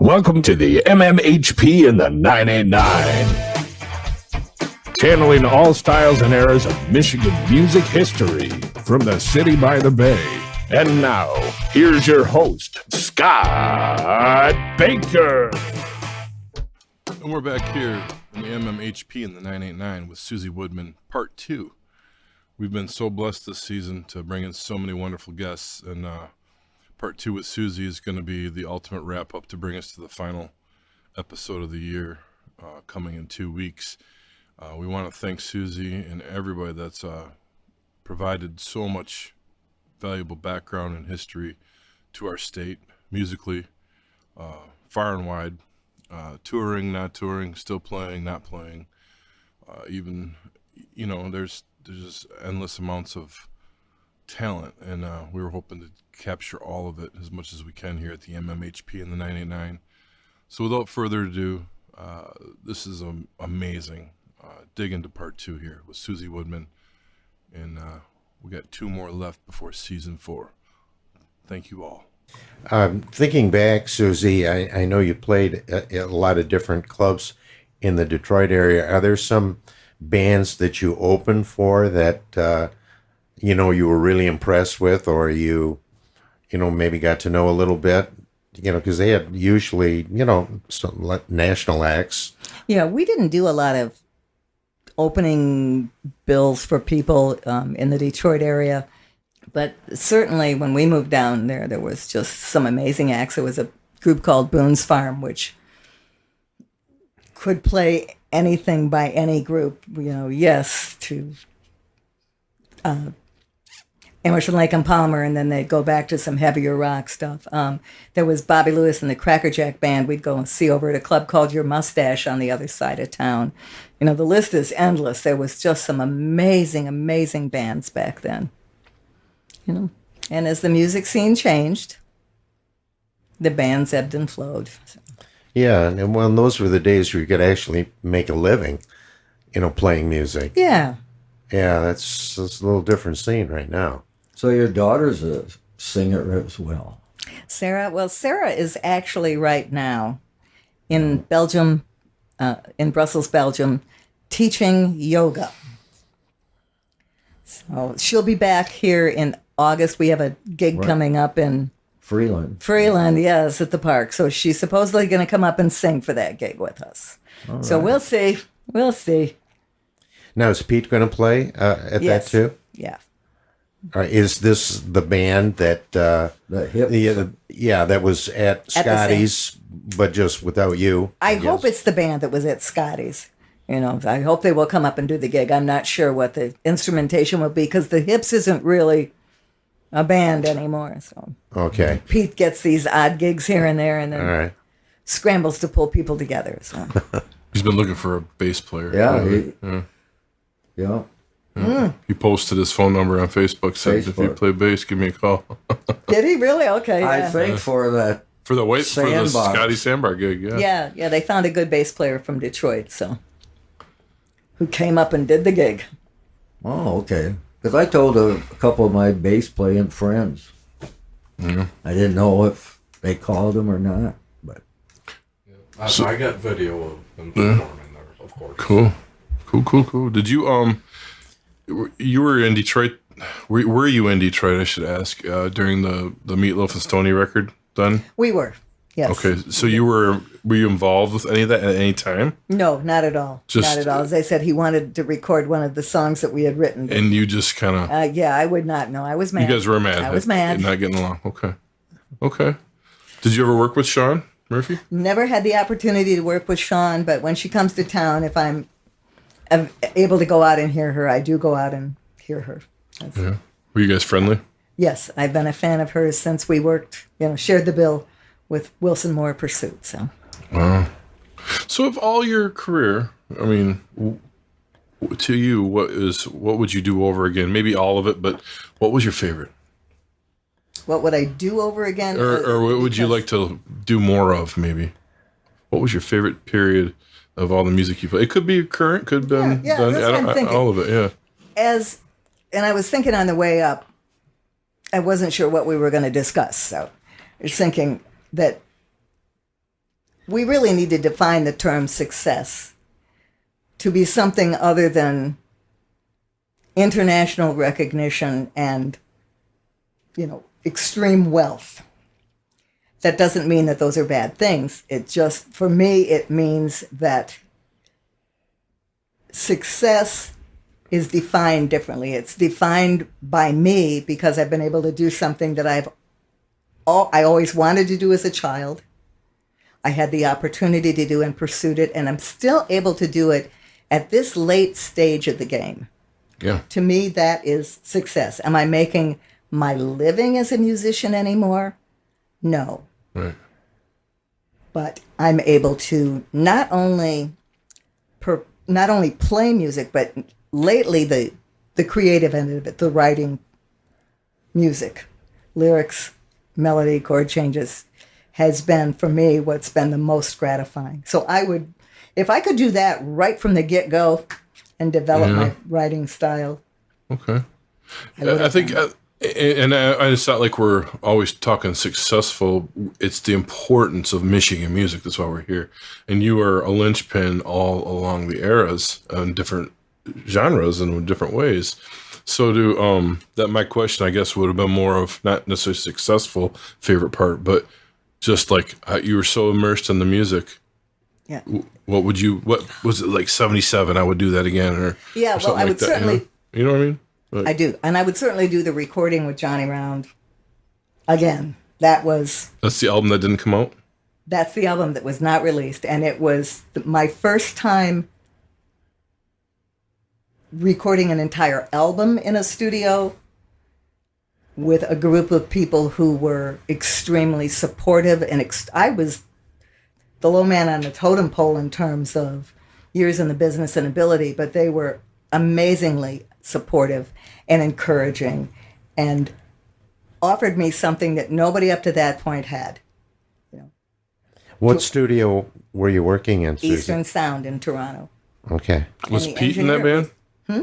Welcome to the MMHP in the 989. Channeling all styles and eras of Michigan music history from the city by the bay. And now, here's your host, Scott Baker. And we're back here in the MMHP in the 989 with Susie Woodman, part 2. We've been so blessed this season to bring in so many wonderful guests, and part 2 with Susie is going to be the ultimate wrap-up to bring us to the final episode of the year coming in 2 weeks. We want to thank Susie and everybody that's provided so much valuable background and history to our state, musically, far and wide, touring, not touring, still playing, not playing. Even, you know, there's just endless amounts of talent, and we were hoping to capture all of it as much as we can here at the MMHP in the 989. So without further ado, this is amazing. Dig into part 2 here with Susie Woodman, and we got 2 more left before season 4. Thank you all. Thinking back, Susie, I know you played at a lot of different clubs in the Detroit area. Are there some bands that you opened for that you were really impressed with, or you maybe got to know a little bit? Because they had usually some national acts. Yeah, we didn't do a lot of opening bills for people in the Detroit area. But certainly when we moved down there was just some amazing acts. There was a group called Boone's Farm, which could play anything by any group, yes, to Emerson, Lake and Palmer, and then they'd go back to some heavier rock stuff. There was Bobby Lewis and the Crackerjack Band we'd go and see over at a club called Your Mustache on the other side of town. The list is endless. There was just some amazing, amazing bands back then. And as the music scene changed, the bands ebbed and flowed. So. Yeah, and those were the days where you could actually make a living, playing music. Yeah. Yeah, that's a little different scene right now. So your daughter's a singer as well. Sarah is actually right now in Belgium, in Brussels, Belgium, teaching yoga. So she'll be back here in August. We have a gig coming up in Freeland, yes, at the park. So she's supposedly going to come up and sing for that gig with us. All so right. We'll see. Now, is Pete going to play at that too? Yeah. Is this the band that that was at Scotty's, but just without you? I hope it's the band that was at Scotty's. I hope they will come up and do the gig. I'm not sure what the instrumentation will be because the Hips isn't really a band anymore. So okay, Pete gets these odd gigs here and there, and then scrambles to pull people together. So He's been looking for a bass player. Yeah. He posted his phone number on Facebook, said if you play bass, give me a call. Did he really? Okay. I think for the Scotty Sandbar gig. Yeah. They found a good bass player from Detroit, who came up and did the gig. Oh, okay. Because I told a couple of my bass playing friends. Yeah. I didn't know if they called him or not, but I got video of them performing there, of course. Cool. Did you you were in Detroit? Were you in Detroit? I should ask during the Meatloaf and Stoney record done. We were. Yes. Okay, so were you involved with any of that at any time? No, not at all. Not at all. As I said, he wanted to record one of the songs that we had written. And you just kind of... I would not know. I was mad. You guys were mad. I was mad. Not getting along. Okay. Did you ever work with Sean Murphy? Never had the opportunity to work with Sean, but when she comes to town, if I'm able to go out and hear her, I do go out and hear her. Yeah. Were you guys friendly? Yes, I've been a fan of hers since we worked, shared the bill with Wilson Moore Pursuit. So. Wow. So of all your career, I mean, to you, what would you do over again? Maybe all of it, but what was your favorite? What would I do over again? Or what would you like to do more of, maybe? What was your favorite period of all the music you played? It could be current, could have been done. That's what I'm thinking. All of it, yeah. And I was thinking on the way up, I wasn't sure what we were going to discuss. So I was thinking that we really need to define the term success to be something other than international recognition and, extreme wealth. That doesn't mean that those are bad things. It just, for me, it means that success is defined differently. It's defined by me because I've been able to do something that I always wanted to do as a child. I had the opportunity to do and pursued it, and I'm still able to do it at this late stage of the game. Yeah. To me, that is success. Am I making my living as a musician anymore? No. Right. But I'm able to not only play music, but lately the creative end of it, the writing music, lyrics, melody, chord changes, has been, for me, what's been the most gratifying. So if I could do that right from the get-go and develop my writing style. Okay. I think, and it's not like we're always talking successful. It's the importance of Michigan music. That's why we're here. And you are a linchpin all along the eras and different genres and in different ways. So that my question, I guess, would have been more of not necessarily successful favorite part, but just like you were so immersed in the music. Yeah. What was it, like 77? I would do that again, or yeah. Well, I would certainly. You know what I mean? But, I do, and I would certainly do the recording with Johnny Round again. That's the album that didn't come out. That's the album that was not released, and it was my first time recording an entire album in a studio with a group of people who were extremely supportive, and I was the low man on the totem pole in terms of years in the business and ability, but they were amazingly supportive and encouraging and offered me something that nobody up to that point had. What studio were you working in, Susie? Eastern Sound in Toronto. Okay. Was Pete in that band?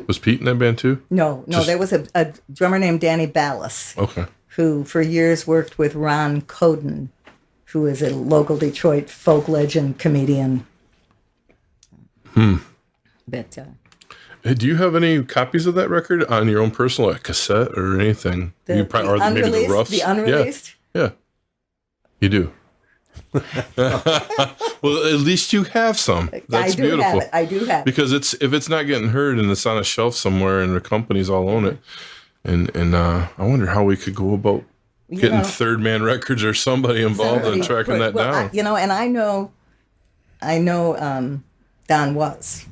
Was Pete in that band too? No, there was a drummer named Danny Ballas. Okay. Who for years worked with Ron Coden, who is a local Detroit folk legend comedian. But do you have any copies of that record on your own personal cassette or anything? Maybe the roughs. The unreleased? Yeah. You do. Well, at least you have some. That's beautiful. I do have it. Because if it's not getting heard and it's on a shelf somewhere and the companies all own it, and I wonder how we could go about getting Third Man Records or somebody involved in tracking that down. And I know Don was.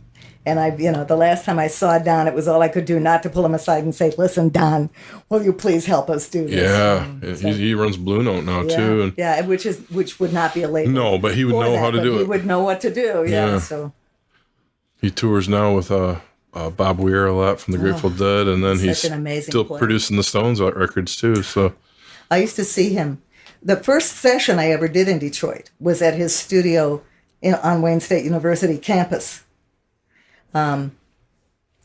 And the last time I saw Don, it was all I could do not to pull him aside and say, "Listen, Don, will you please help us do this?" Yeah, he runs Blue Note now too. And which would not be a label. No, but he would know how to do it. He would know what to do. Yeah. So he tours now with Bob Weir a lot from the Grateful Dead, and then he's still producing the Stones records too. So I used to see him. The first session I ever did in Detroit was at his studio on Wayne State University campus.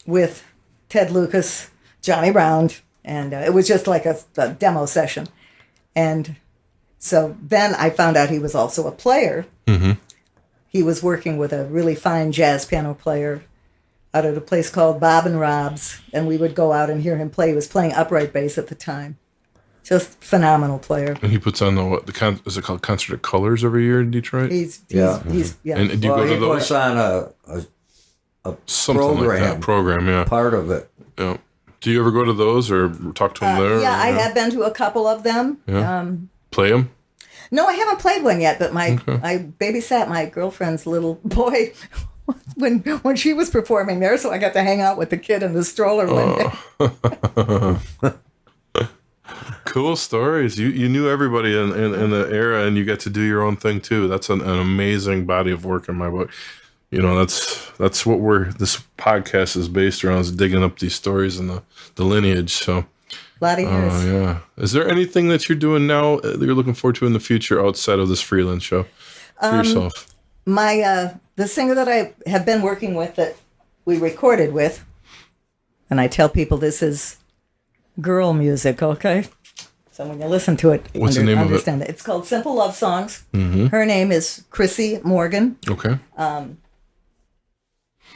With Ted Lucas, Johnny Round, and it was just like a demo session. And so then I found out he was also a player. Mm-hmm. He was working with a really fine jazz piano player out at a place called Bob and Rob's, and we would go out and hear him play. He was playing upright bass at the time. Just phenomenal player. And he puts on is it called Concert of Colors every year in Detroit? He's. And do you go to those? He puts on a something program, like that program, yeah. Part of it. Yeah. Do you ever go to those or talk to them there? Yeah, I have been to a couple of them. Yeah. Play them? No, I haven't played one yet, but I babysat my girlfriend's little boy when she was performing there, so I got to hang out with the kid in the stroller one day. Cool stories. You knew everybody in the era, and you got to do your own thing too. That's an amazing body of work in my book. That's what this podcast is based around, is digging up these stories and the lineage. So a lot of years. Yeah. Is there anything that you're doing now that you're looking forward to in the future outside of this Freeland show for yourself? The singer that I have been working with, that we recorded with, and I tell people this is girl music, okay? So when you listen to it, What's the name of it? understand it. It's called Simple Love Songs. Her name is Chrissy Morgan. Okay.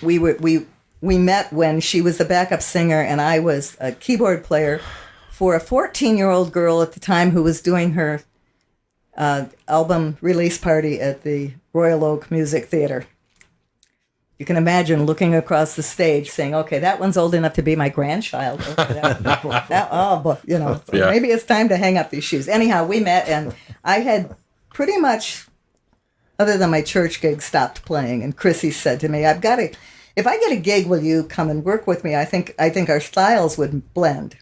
We met when she was the backup singer and I was a keyboard player for a 14-year-old girl at the time who was doing her album release party at the Royal Oak Music Theater. You can imagine looking across the stage saying, okay, that one's old enough to be my grandchild. Okay, so maybe it's time to hang up these shoes. Anyhow, we met and I had pretty much, other than my church gig, stopped playing. And Chrissy said to me, if I get a gig, will you come and work with me? I think our styles would blend.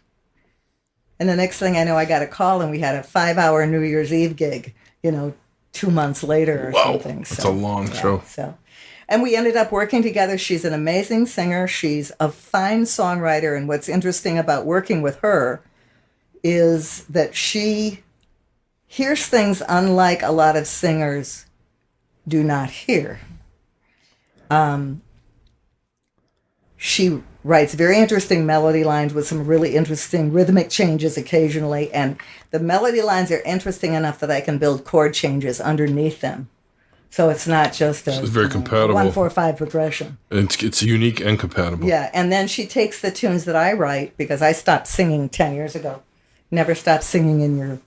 And the next thing I know, I got a call and we had a 5-hour New Year's Eve gig, 2 months later or something. That's a long show. And we ended up working together. She's an amazing singer. She's a fine songwriter. And what's interesting about working with her is that she hears things unlike a lot of singers do not hear. She writes very interesting melody lines with some really interesting rhythmic changes occasionally. And the melody lines are interesting enough that I can build chord changes underneath them. So it's not just it's very compatible. 1-4-5 progression. It's unique and compatible. Yeah, and then she takes the tunes that I write because I stopped singing 10 years ago. Never stopped singing in your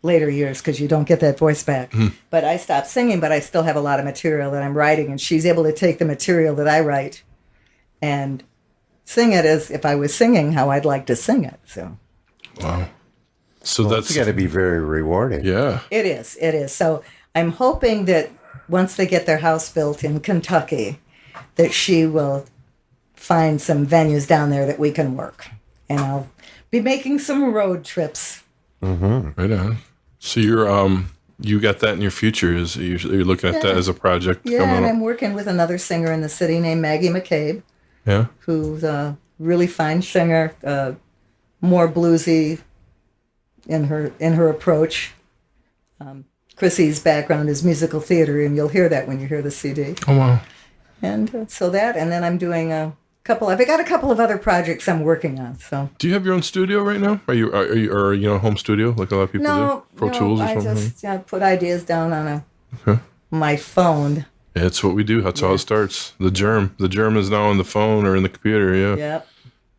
later years because you don't get that voice back. But I stopped singing, but I still have a lot of material that I'm writing, and she's able to take the material that I write and sing it as if I was singing how I'd like to sing it. So. Wow. So that's got to be very rewarding. Yeah. It is. So I'm hoping that once they get their house built in Kentucky, that she will find some venues down there that we can work. And I'll be making some road trips. Mm-hmm. Right on. So you're you got that in your future? You're looking at that as a project? Yeah, coming and up? I'm working with another singer in the city named Maggie McCabe. Yeah. Who's a really fine singer, more bluesy in her approach. Chrissy's background is musical theater, and you'll hear that when you hear the CD. Oh wow! And and then I'm doing I've got a couple of other projects I'm working on. So. Do you have your own studio right now? Are you home studio like a lot of people do? Pro Tools or something? I just put ideas down on my phone. Yeah, that's what we do. That's how it starts. The germ is now on the phone or in the computer. Yeah.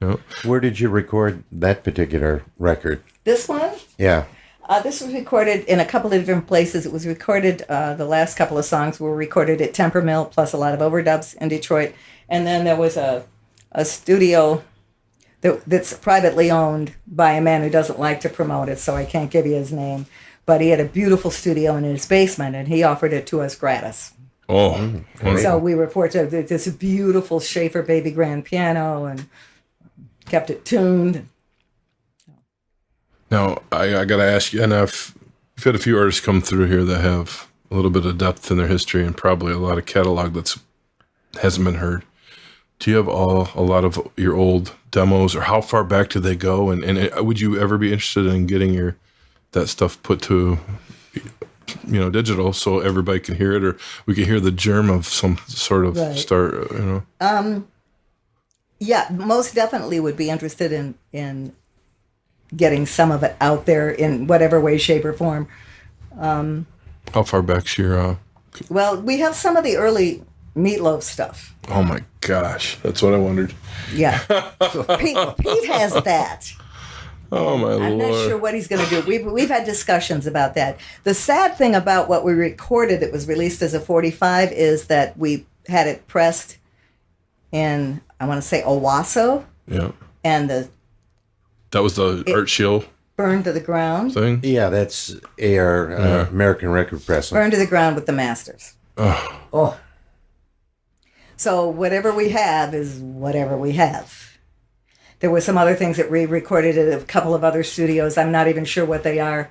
Yep. Where did you record that particular record? This one? Yeah. This was recorded in a couple of different places. It was recorded, the last couple of songs were recorded at Temper Mill, plus a lot of overdubs in Detroit. And then there was a studio that's privately owned by a man who doesn't like to promote it, so I can't give you his name. But he had a beautiful studio in his basement, and he offered it to us gratis. Oh. So we were fortunate. This beautiful Schaefer baby grand piano, and kept it tuned. Now, I got to ask you, and I've had a few artists come through here that have a little bit of depth in their history and probably a lot of catalog that hasn't been heard. Do you have a lot of your old demos, or how far back do they go? And would you ever be interested in getting that stuff put to, digital so everybody can hear it, or we can hear the germ of some sort of start, Yeah, most definitely would be interested in getting some of it out there in whatever way, shape, or form. How far back's your... Well, we have some of the early Meatloaf stuff. Oh my gosh, that's what I wondered. Yeah. Pete has that. Oh my Lord. I'm not sure what he's going to do. We've had discussions about that. The sad thing about what we recorded that was released as a 45 is that we had it pressed in, I want to say, Owasso. Yeah. And that was the Art Shield burned to the ground thing? Yeah, that's AR, American Record Press. Burned to the ground with the masters. Oh. So whatever we have is whatever we have. There were some other things that we recorded at a couple of other studios. I'm not even sure what they are.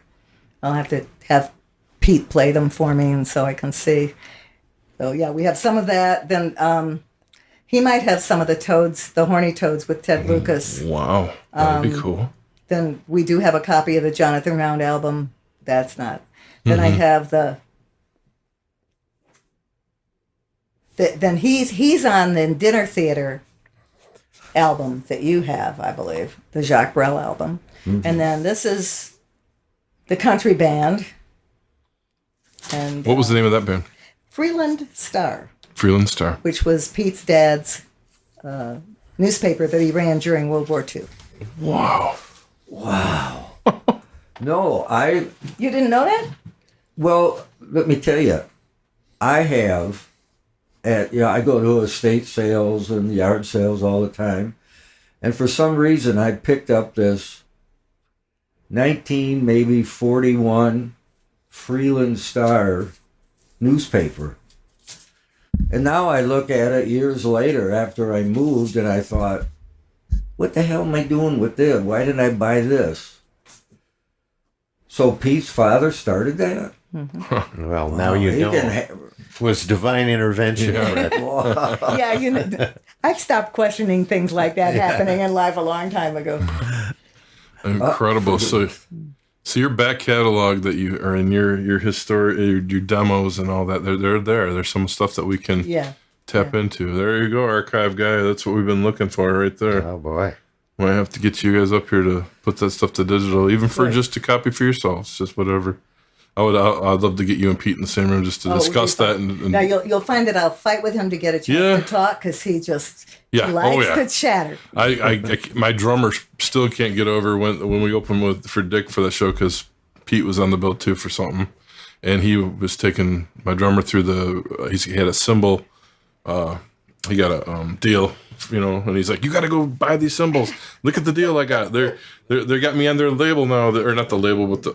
I'll have to have Pete play them for me, and so I can see. So yeah, we have some of that. Then he might have some of the Toads, the Horny Toads with Ted Lucas. Wow, that'd be cool. Then we do have a copy of the Jonathan Round album. That's not. Then I have then he's on the Dinner Theater album that you have, I believe, the Jacques Brel album. And then this is the country band. And What was the name of that band? Freeland Star, Freeland Star. which was Pete's dad's newspaper that he ran during World War II. Wow. No, You didn't know that? well, let me tell you, I have, I go to estate sales and yard sales all the time. And for some reason, I picked up this 41 Freeland Star newspaper. And now I look at it years later after I moved and I thought, what the hell am I doing with this? Why did I buy this? So Pete's father started that? Well, now you He know. can It was divine intervention. Brett. Yeah, I've stopped questioning things like that happening in life a long time ago. Incredible. So your back catalog that you are in your history, your demos and all that, they're there. There's some stuff that we can tap into. There you go, archive guy. That's what we've been looking for right there. Oh boy. Might have to get you guys up here to put that stuff to digital, even for just a copy for yourselves, just whatever. I'd love to get you and Pete in the same room just to discuss that. And now you'll find that I'll fight with him to get a chance to talk because he just likes to chatter. My drummer still can't get over when we opened for Dick for that show because Pete was on the bill too for something, and he was taking my drummer through he had a cymbal. He got a deal, and he's like, "You got to go buy these cymbals. Look at the deal I got. They got me on their label now, or not the label, but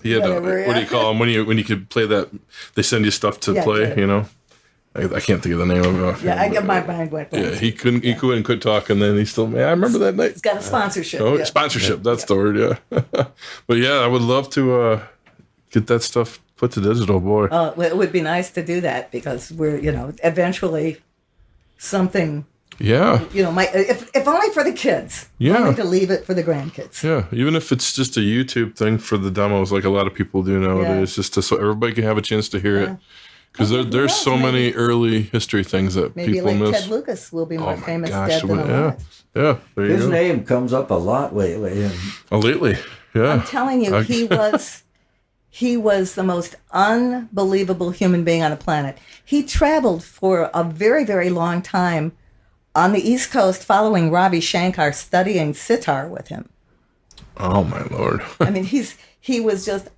he had what do you call them when you could play that? They send you stuff to play, I can't think of the name of it. I get my mind went blank. Yeah, he couldn't talk, and then he still. Man, I remember that night. He's got a sponsorship. Sponsorship. That's the word. Yeah, but yeah, I would love to get that stuff put to digital, boy. It would be nice to do that because we're eventually something. Yeah. If only for the kids. Yeah. Only to leave it for the grandkids. Yeah. Even if it's just a YouTube thing for the demos, like a lot of people do nowadays, just so everybody can have a chance to hear it. Because there's so many early history things that people miss. Ted Lucas will be more famous gosh, dead than alive. Yeah. There you His go. name comes up a lot lately. Lately. Yeah. I'm telling you, he was the most unbelievable human being on the planet. He traveled for a very, very long time on the East Coast following Ravi Shankar, studying sitar with him. Oh, my Lord. I mean, he was just,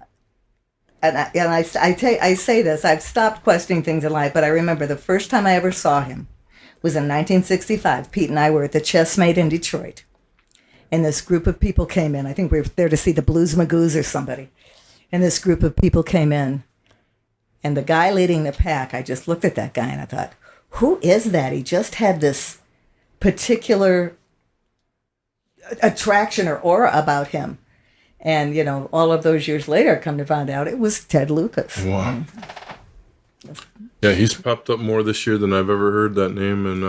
I say this, I've stopped questioning things in life, but I remember the first time I ever saw him was in 1965. Pete and I were at the Chessmate in Detroit. And this group of people came in. I think we were there to see the Blues Magoos or somebody. And this group of people came in. And the guy leading the pack, I just looked at that guy and I thought, who is that? He just had this particular attraction or aura about him. And, all of those years later, come to find out, it was Ted Lucas. Wow. Yeah, he's popped up more this year than I've ever heard that name. And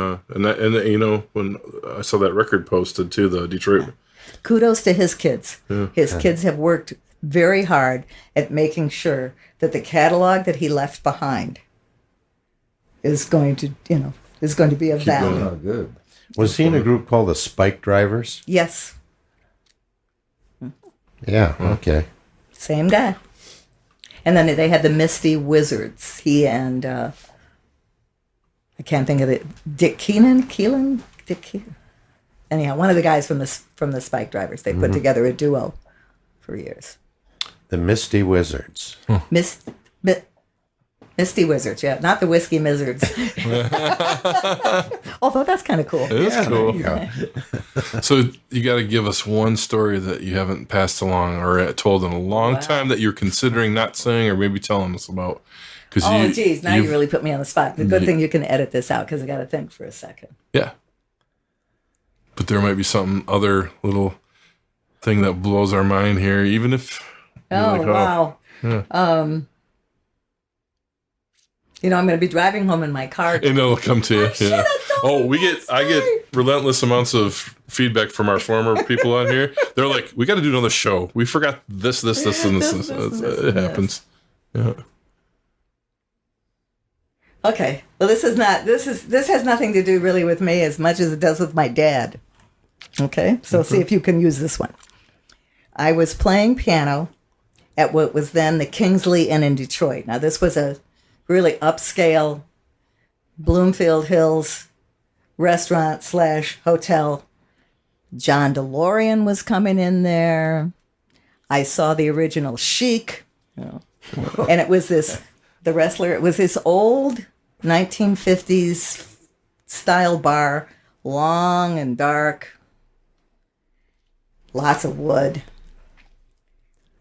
when I saw that record posted too, the Detroit. Kudos to his kids. Yeah. His kids have worked very hard at making sure that the catalog that he left behind is going to be of value. Oh, good. Was he in a group called the Spike Drivers? Yes, Yeah. Okay. same guy. And then they had the Misty Wizards. He and I can't think of it. Dick Keenan. Anyhow, one of the guys from the Spike Drivers. They put together a duo for years. The Misty Wizards. Misty Wizards, yeah, not the Whiskey Mizzards. Although that's kind of cool. It is cool. There you go. So you got to give us one story that you haven't passed along or told in a long time that you're considering not saying or maybe telling us about. Oh, geez, now you really put me on the spot. The good thing you can edit this out because I got to think for a second. Yeah. But there might be some other little thing that blows our mind here, even if. Wow. Yeah. I'm going to be driving home in my car. And it'll come to you. Yeah. I get relentless amounts of feedback from our former people on here. They're like, we got to do another show. We forgot this, and this. It happens. Yeah. Okay. Well, this has nothing to do really with me as much as it does with my dad. Okay. So see if you can use this one. I was playing piano at what was then the Kingsley Inn in Detroit. Now, this was a really upscale Bloomfield Hills restaurant / hotel. John DeLorean was coming in there. I saw the original Chic, and it was the wrestler. It was this old 1950s style bar, long and dark, lots of wood.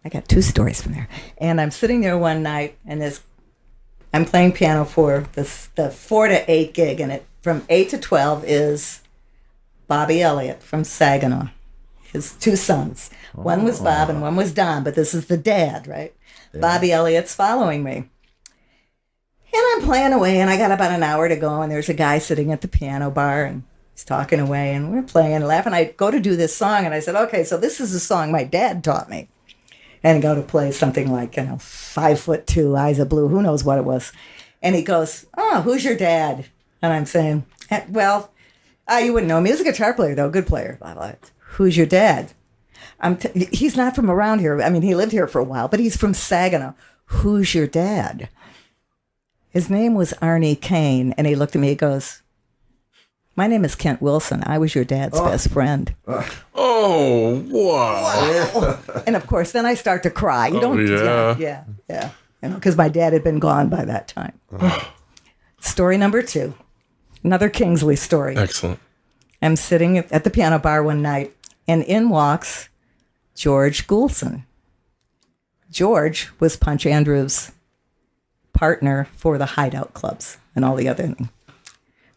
I got 2 stories from there. And I'm sitting there one night, and I'm playing piano for the 4 to 8 gig, and from 8 to 12 is Bobby Elliott from Saginaw, his 2 sons. One was Bob and one was Don, but this is the dad, right? Yeah. Bobby Elliott's following me. And I'm playing away, and I got about an hour to go, and there's a guy sitting at the piano bar, and he's talking away, and we're playing and laughing. I go to do this song, and I said, okay, so this is a song my dad taught me. And go to play something like, 5'2", Eyes of Blue, who knows what it was. And he goes, oh, who's your dad? And I'm saying, well, you wouldn't know him. He was a guitar player, though, good player. Blah, blah. Who's your dad? He's not from around here. I mean, he lived here for a while, but he's from Saginaw. Who's your dad? His name was Arnie Kane, and he looked at me, he goes, my name is Kent Wilson. I was your dad's best friend. Oh, wow. And of course, then I start to cry. Yeah. Because my dad had been gone by that time. Story number 2. Another Kingsley story. Excellent. I'm sitting at the piano bar one night, and in walks George Goulson. George was Punch Andrews' partner for the hideout clubs and all the other things.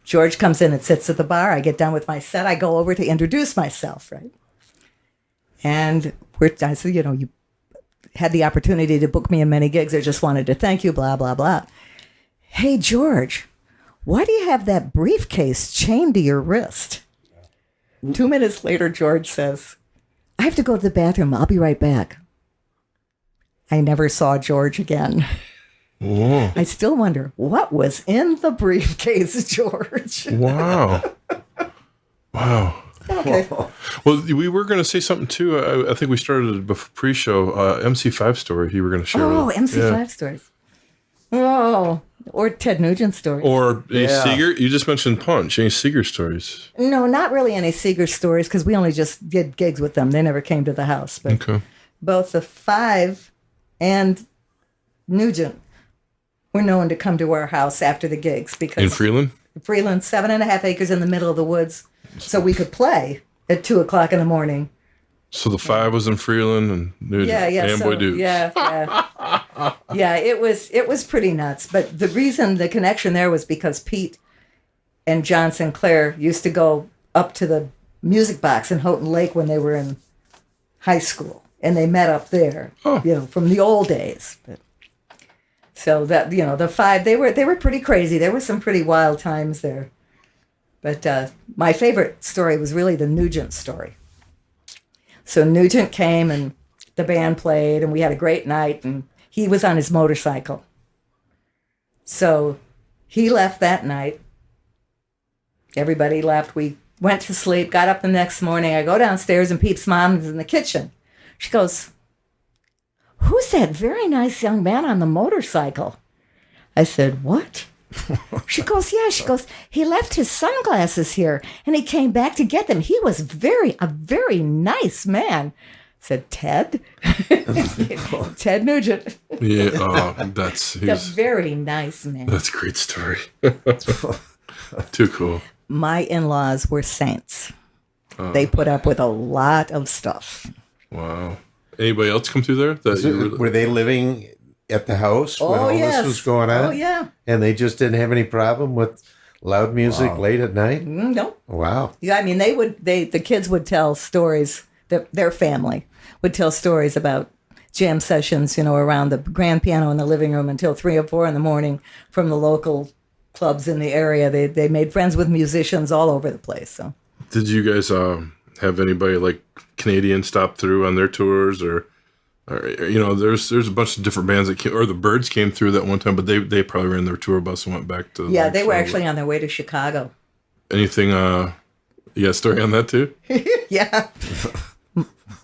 George comes in and sits at the bar. I get done with my set. I go over to introduce myself, right? And I said, you had the opportunity to book me in many gigs. I just wanted to thank you, blah, blah, blah. Hey, George, why do you have that briefcase chained to your wrist? 2 minutes later, George says, I have to go to the bathroom. I'll be right back. I never saw George again. Whoa. I still wonder, what was in the briefcase, George? Wow. Wow. Okay. Well, we were going to say something, too. I think we started a pre-show, MC5 story you were going to share with us. MC5 stories. Oh, or Ted Nugent stories. Or Seeger. You just mentioned Punch. Any Seeger stories? No, not really any Seeger stories, because we only just did gigs with them. They never came to the house. But both the 5 and Nugent were known to come to our house after the gigs. Because in Freeland? Freeland, 7.5 acres in the middle of the woods. So we could play at 2 o'clock in the morning. So the 5 was in Freeland and Nugent. Amboy Dukes. Yeah, it was pretty nuts. But the connection there was because Pete and John Sinclair used to go up to the music box in Houghton Lake when they were in high school. And they met up there, from the old days. But, so that, the 5, they were pretty crazy. There were some pretty wild times there. But my favorite story was really the Nugent story. So Nugent came and the band played and we had a great night and he was on his motorcycle. So he left that night. Everybody left. We went to sleep, got up the next morning. I go downstairs and Pete's mom is in the kitchen. She goes, who's that very nice young man on the motorcycle? I said, what? She goes, he left his sunglasses here and he came back to get them. He was a very nice man. I said, Ted? Ted Nugent. Yeah, he's a very nice man. That's a great story. Too cool. My in-laws were saints. They put up with a lot of stuff. Wow. Anybody else come through there? Were they living at the house when all this was going on? Oh, yeah. And they just didn't have any problem with loud music late at night? No. Wow. Yeah, I mean, the kids would tell stories, their family would tell stories about jam sessions, around the grand piano in the living room until 3 or 4 in the morning from the local clubs in the area. They made friends with musicians all over the place. So, did you guys have anybody like Canadian stop through on their tours, or there's a bunch of different bands that came, or the Byrds came through that one time, but they probably ran their tour bus and went back to. Yeah, they were actually on their way to Chicago. Anything? You got a story on that too? Yeah.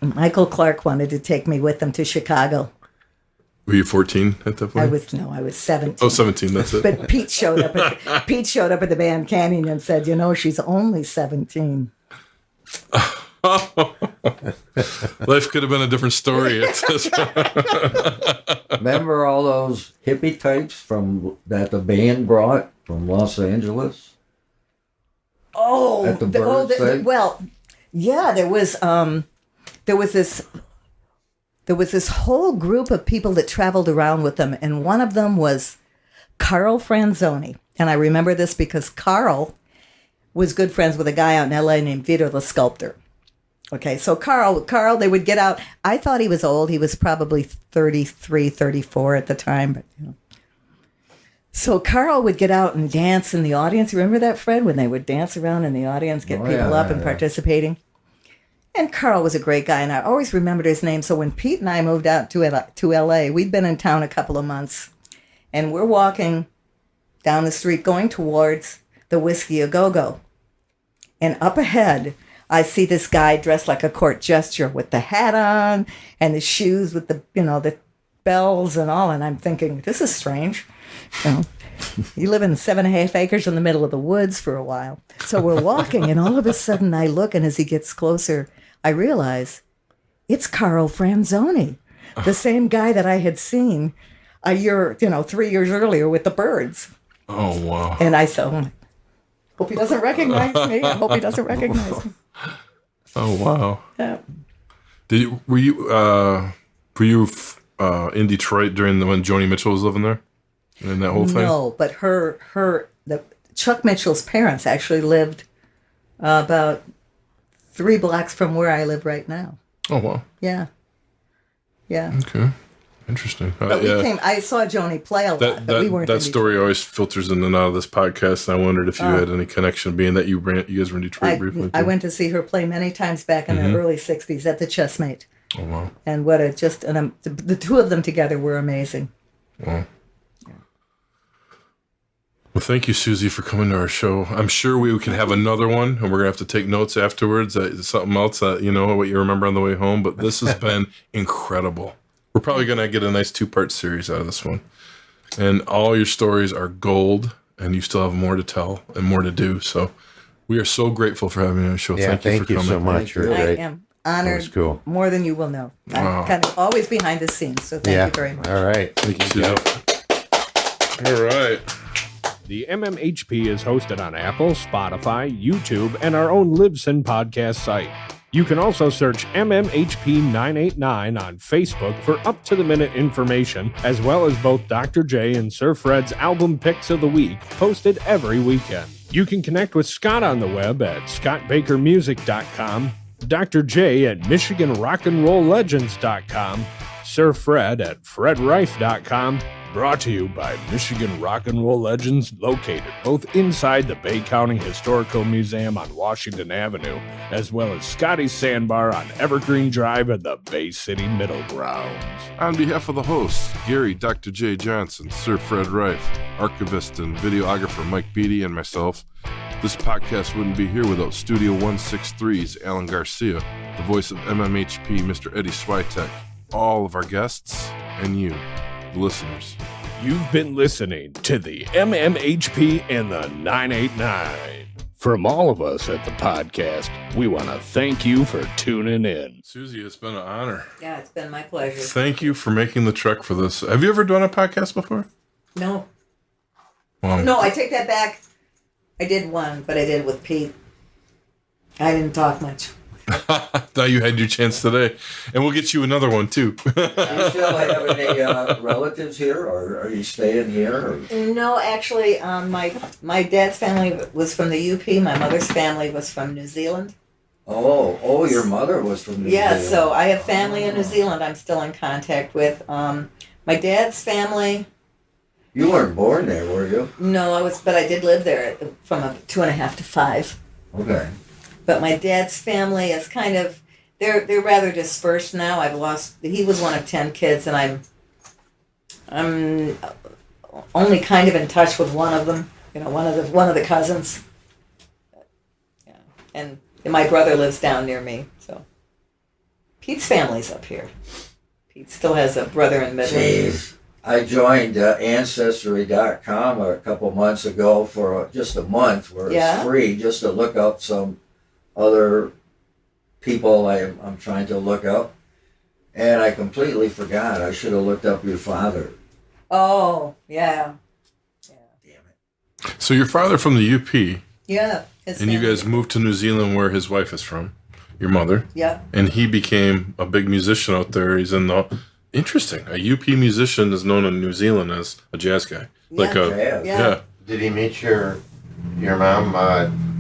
Michael Clark wanted to take me with them to Chicago. Were you 14 at that point? I was 17. Oh, 17, that's it. But Pete showed up at the band canyon and said, she's only 17. Life could have been a different story at this point. Remember all those hippie types that the band brought from Los Angeles? Oh, At the Birds thing? well, yeah, there was this whole group of people that traveled around with them, and one of them was Carl Franzoni. And I remember this because Carl was good friends with a guy out in LA named Vito the Sculptor. Okay, so Carl, they would get out. I thought he was old. He was probably 33, 34 at the time. But So Carl would get out and dance in the audience. You remember that, Fred, when they would dance around in the audience, get people up and participating? And Carl was a great guy, and I always remembered his name. So when Pete and I moved out to LA, we'd been in town a couple of months, and we're walking down the street going towards the Whiskey A Go-Go. And up ahead, I see this guy dressed like a court jester with the hat on and the shoes with the bells and all. And I'm thinking, this is strange. You live in 7.5 acres in the middle of the woods for a while. So we're walking, and all of a sudden I look, and as he gets closer, I realize it's Carl Franzoni, the same guy that I had seen a year, 3 years earlier with the Birds. Oh, wow. And I said, hope he doesn't recognize me. I hope he doesn't recognize me. Oh, wow. Yeah. Were you in Detroit during when Joni Mitchell was living there? And that whole thing? No, but Chuck Mitchell's parents actually lived about 3 blocks from where I live right now. Oh, wow. Yeah. Yeah. Okay. Interesting. But I saw Joni play a lot, but we weren't that in story Detroit. always filters in and out of this podcast, and I wondered if you had any connection, being that you guys were in Detroit briefly. I went to see her play many times back in the early 60s at the Chessmate. Oh, wow. And the two of them together were amazing. Wow. Well, thank you, Susie, for coming to our show. I'm sure we can have another one, and we're going to have to take notes afterwards. Something else that, what you remember on the way home. But this has been incredible. We're probably going to get a nice 2-part series out of this one. And all your stories are gold, and you still have more to tell and more to do. So we are so grateful for having you on the show. Yeah, thank you for coming. so much. You're I great. am honored. That was cool. More than you will know. I'm kind of always behind the scenes, so thank you very much. All right. Thank you, Susie. All right. The MMHP is hosted on Apple, Spotify, YouTube, and our own Libsyn podcast site. You can also search MMHP989 on Facebook for up-to-the-minute information, as well as both Dr. J and Sir Fred's album picks of the week, posted every weekend. You can connect with Scott on the web at scottbakermusic.com, Dr. J at michiganrockandrolllegends.com, Sir Fred at fredrife.com, brought to you by Michigan Rock and Roll Legends, located both inside the Bay County Historical Museum on Washington Avenue, as well as Scotty's Sandbar on Evergreen Drive at the Bay City Middle Grounds. On behalf of the hosts, Gary, Dr. J. Johnson, Sir Fred Rife, archivist and videographer Mike Beatty, and myself, this podcast wouldn't be here without Studio 163's Alan Garcia, the voice of MMHP, Mr. Eddie Switek, all of our guests, and you, the listeners. You've been listening to the MMHP and the 989. From all of us at the podcast, we want to thank you for tuning in. Susie, it's been an honor. Yeah, it's been my pleasure. Thank you for making the trek for this. Have you ever done a podcast before? No. Well, No, I take that back. I did one, but I did it with Pete. I didn't talk much. now you had your chance today. And we'll get you another one, too. Do you still have any relatives here, or are you staying here? Or? No, actually, my dad's family was from the UP. My mother's family was from New Zealand. Oh, your mother was from New Zealand. Yeah, so I have family in New Zealand I'm still in contact with. My dad's family... You weren't born there, were you? No, but I did live there from 2.5 to 5. Okay. But my dad's family is kind of, they're rather dispersed now. He was one of 10 kids, and I'm only kind of in touch with one of them, one of the cousins. Yeah. And my brother lives down near me, so. Pete's family's up here. Pete still has a brother in Midland. Jeez. I joined Ancestry.com a couple months ago for just a month where it's free just to look up some other people I'm trying to look up. And I completely forgot. I should have looked up your father. Oh, yeah. Damn it. So your father from the UP, Yeah. and you guys moved to New Zealand where his wife is from, your mother. Yeah. And he became a big musician out there. He's in the... Interesting. A UP musician is known in New Zealand as a jazz guy. Like a... Jazz. Yeah. Did he meet your mom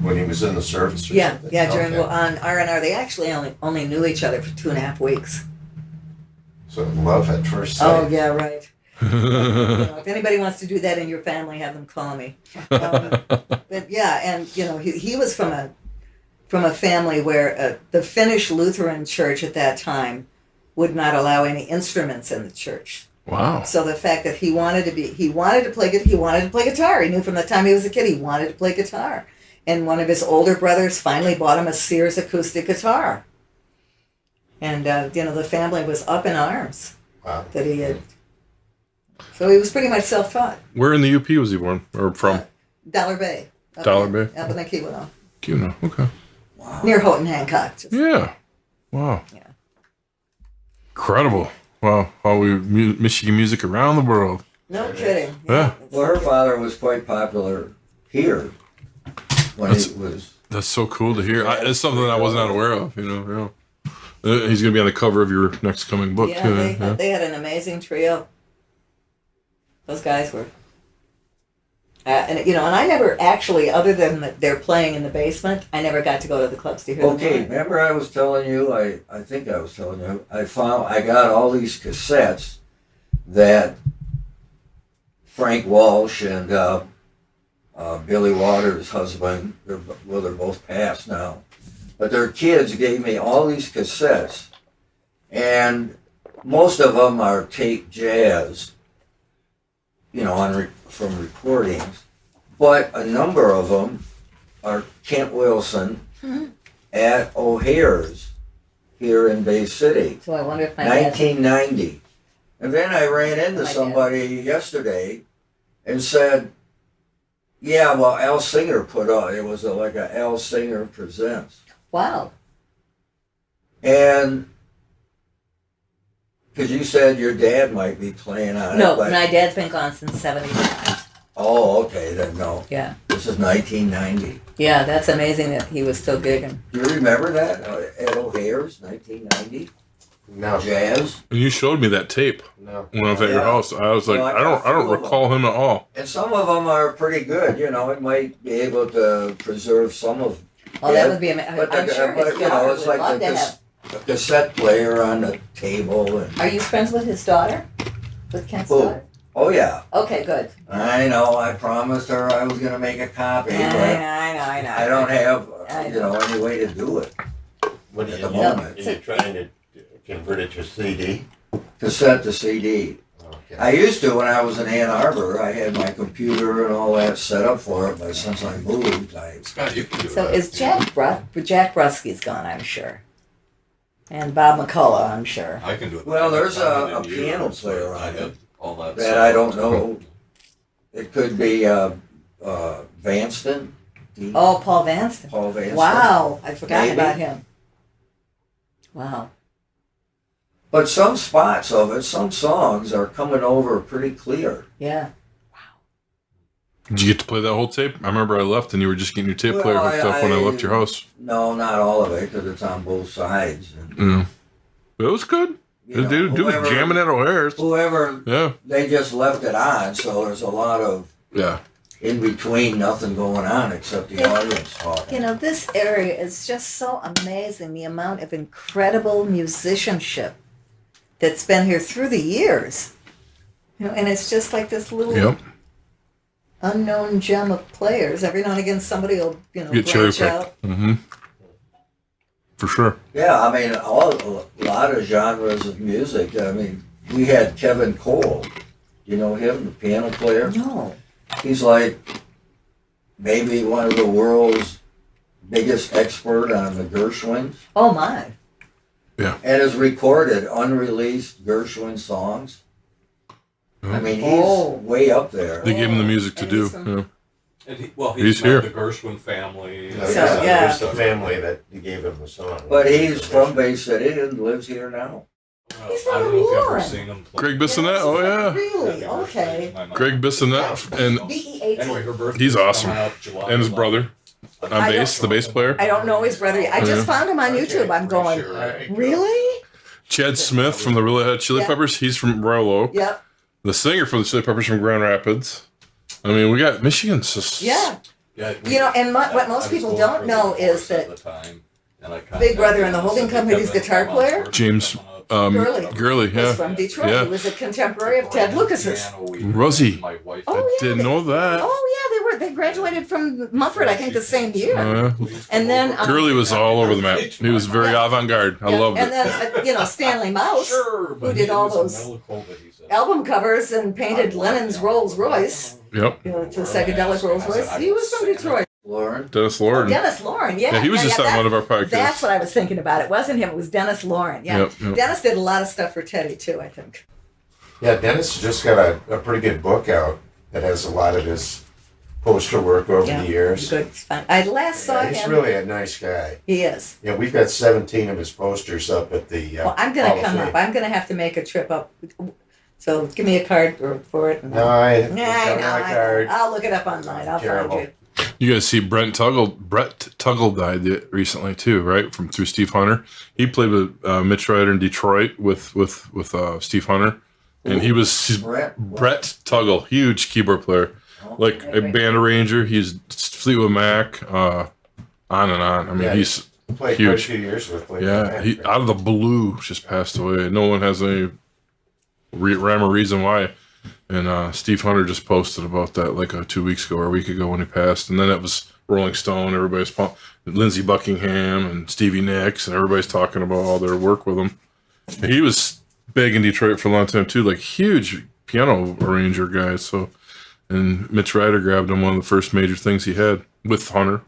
when he was in the service? Or Yeah, something? yeah. During Okay. on R&R, they actually only knew each other for 2.5 weeks. So love at first sight. Oh yeah, right. If anybody wants to do that in your family, have them call me. But yeah, and he was from a family where the Finnish Lutheran Church at that time would not allow any instruments in the church. Wow. So the fact that he wanted to play guitar. He knew from the time he was a kid he wanted to play guitar. And one of his older brothers finally bought him a Sears acoustic guitar. And the family was up in arms that he had. So he was pretty much self-taught. Where in the UP was he born? Or from? Dollar Bay. Dollar Bay? Up in the Keweenaw. Keweenaw. Okay. Wow. Near Houghton Hancock. Yeah. Wow. Yeah. Incredible. Wow. How Michigan music around the world. No kidding. Yeah. Well, her father was quite popular here when he was. That's so cool to hear. It's something I was not aware of, Yeah. He's going to be on the cover of your next coming book, Yeah, too. they had an amazing trio. Those guys were. And I never actually, other than they're playing in the basement, I never got to go to the clubs to hear them. Okay, remember I was telling you, I think I was telling you, I got all these cassettes that Frank Walsh and Billy Waters' husband, they're both passed now, but their kids gave me all these cassettes, and most of them are tape jazz, from recordings, but a number of them are Kent Wilson at O'Hare's here in Bay City, So I wonder if my dad. 1990. And then I ran into My dad. somebody yesterday and said, yeah, well, Al Singer put on, it was like a Al Singer Presents. Wow. And because you said your dad might be playing on No, it. But, my dad's been gone since 79. oh, okay, then no. Yeah. This is 1990. Yeah, that's amazing that he was still gigging. Do you remember that? At O'Hare's, 1990? No. Jazz? And you showed me that tape No. when I was at your Yeah. house. I was like, No, I I don't got recall him at all. And some of them are pretty good. It might be able to preserve some of. Oh, Yeah, that would be amazing. But I'm sure his daughter would love to have. the cassette player on the table. And, Are you friends with his daughter? With Kent's Who? daughter? oh, yeah. Okay, good. I know. I promised her I was going to make a copy, I but know. I don't have, I know. any way to do it. What At are the you, moment. are you trying to convert it to CD? Cassette to CD. Okay. I used to when I was in Ann Arbor. I had my computer and all that set up for it, but since I moved, Scott, you can do So that. is Jack Brusky's gone, I'm sure. And Bob McCullough, I'm sure. I can do it. Well, there's I a did piano years, player I on did it all that. that I don't know. It could be Vanston. Oh, Paul Vanston. Paul Vanston. Wow, I'd forgotten Maybe. about him. Wow. But some spots of it, some songs are coming over pretty clear. Yeah. Did you get to play that whole tape? I remember I left and you were just getting your tape player Well, hooked up when I left your house. No, not all of it, because it's on both sides. And, Yeah. But it was good. you know, Dude was whoever- jamming at O'Hare's. Whoever, Yeah. they just left it on, so there's a lot of Yeah. in between, nothing going on except the audience talking. This area is just so amazing, the amount of incredible musicianship that's been here through the years. And it's just like this little Yep. unknown gem of players. Every now and again, somebody will, Get cherry branch out. picked. Mm-hmm. For sure. Yeah, I mean, a lot of genres of music. I mean, we had Kevin Cole. You know him, the piano player? No. He's like maybe one of the world's biggest expert on the Gershwins. Oh, my. Yeah. And has recorded unreleased Gershwin songs. I mean, he's way up there. They gave him the music to And do. he's from- Yeah. And he's He's met here. the Gershwin family. There's the family that gave him the song. But he's from Bay City and lives here now. He's I from don't know if you've ever Warren. seen him play. Greg Bissonette. Oh yeah. Really? Okay. Greg Bissonette and BE18. Anyway, her birthday he's is awesome. coming up July and his 11th. brother on I bass, the bass player. I don't know his brother. I just found him on YouTube. I'm going, really? Chad Smith from the Red Hot Chili Yeah. Peppers. He's from Royal Oak. Yep. The singer from the Chili Peppers from Grand Rapids. I mean, we got Michigan's just Yeah. Yeah, You know, and what most people don't know is that Big Brother in the Holding Company's guitar player, James Gurley, was yeah. from Detroit. Yeah. He was a contemporary of Ted Lucas's. Rosie. My wife. Oh, yeah. Didn't know that. Oh, yeah, they graduated from Mumford, I think, the same year. Yeah. And then Gurley was all over the map. He was very avant-garde. I Yeah, loved and it. then, Stanley Mouse, Sure, but who did he all was those a Melancholy, he said. album covers and painted Lennon's Rolls Royce, Yep. the psychedelic Rolls Royce. He was from Detroit. Lauren. Dennis Lord. Dennis Lauren, yeah. Yeah, he was just on that- one of our podcasts. That's what I was thinking about. It wasn't him. It was Dennis Lauren. Yeah. Yep. Dennis did a lot of stuff for Teddy, too, I think. Yeah, Dennis just got a pretty good book out that has a lot of his poster work over the years. Good. It's fun. I last saw He's him. really a nice guy. He is. Yeah, we've got 17 of his posters up at the. Well, I'm going Hall to of come Fame. up. I'm going to have to make a trip up. So give me a card for it. No, I Yeah, don't I have know. my card. I'll look it up online. I'll Terrible. find you. You guys see Brett Tuggle died recently too, right? Through Steve Hunter. He played with Mitch Ryder in Detroit with Steve Hunter, and he's Brett. Brett Tuggle, huge keyboard player, like a band arranger. He's Fleetwood Mac, on and on. I mean, Yeah, he's Played quite a huge. few years with Fleetwood Yeah, Mac. he out of the blue just passed away. No one has any rhyme or reason why. And Steve Hunter just posted about that like 2 weeks ago or a week ago when he passed. And then it was Rolling Stone. Everybody's Lindsey Buckingham and Stevie Nicks, and everybody's talking about all their work with him. He was big in Detroit for a long time too, like huge piano arranger guy. So, and Mitch Ryder grabbed him, one of the first major things he had with Hunter.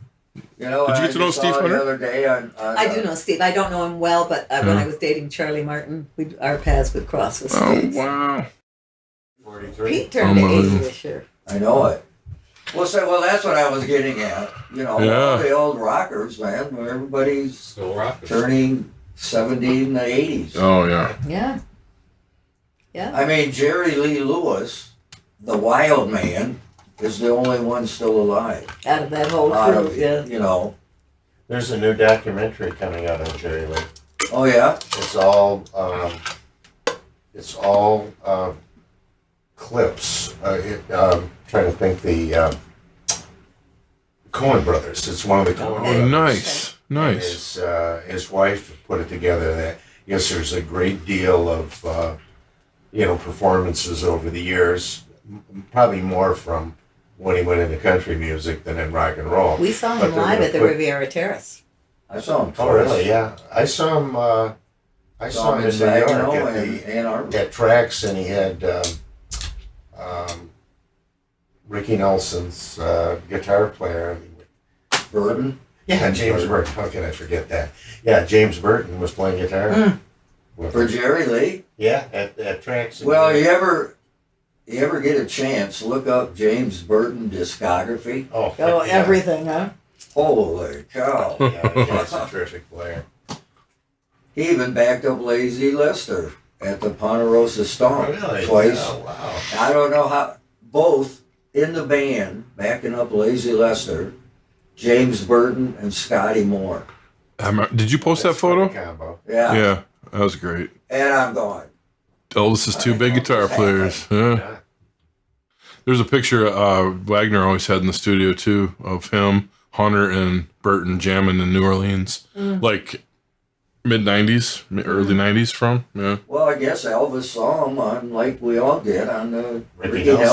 You know, Did you I get to know just Steve saw Hunter? The other day on I do know Steve. I don't know him well, but when I was dating Charlie Martin, our paths would cross with Steve. Oh wow! 43. Pete turned 80 Unbelievable. this year. I know it. Well, that's what I was getting at. You know, Yeah. all the old rockers, man, where everybody's Still rocking. turning 70 in the 80s. Oh yeah. Yeah. Yeah. I mean, Jerry Lee Lewis, the wild man, is the only one still alive. Out of that whole Out crew, of, yeah. you know. There's a new documentary coming out on Jerry Lee. Oh, yeah? It's all clips. Trying to think the Coen Brothers. It's one of the Coen Oh, Brothers. nice, nice. His wife put it together. That yes, there's a great deal of performances over the years. Probably more from when he went into country music than in rock and roll. We saw But him they're live gonna at the put- Riviera Terrace. I saw him twice. Oh, really? Yeah, I saw him. I saw him in New Saginaw York and Ann Arbor. at Trax, and he had Ricky Nelson's guitar player. Burton. Yeah, James Burton. How can I forget that? Yeah, James Burton was playing guitar. with For him. Jerry Lee. Yeah, at Trax. in Well, New you York. ever get a chance, look up James Burton discography. Oh, Oh, yeah. everything, huh? Holy cow. Yeah, he's a terrific player. He even backed up Lazy Lester at the Ponderosa Stomp twice. Oh, wow. I don't know how, both in the band, backing up Lazy Lester, James Burton and Scotty Moore. Did you post that That's quite a photo? combo. Yeah. Yeah, that was great. And I'm going, Elvis is two big guitar players. Yeah. Yeah. There's a picture Wagner always had in the studio too of him, Hunter, and Burton jamming in New Orleans, like mid '90s, early '90s. From yeah. well, I guess Elvis saw him on, like we all did, on the Ricky Ricky Nelson.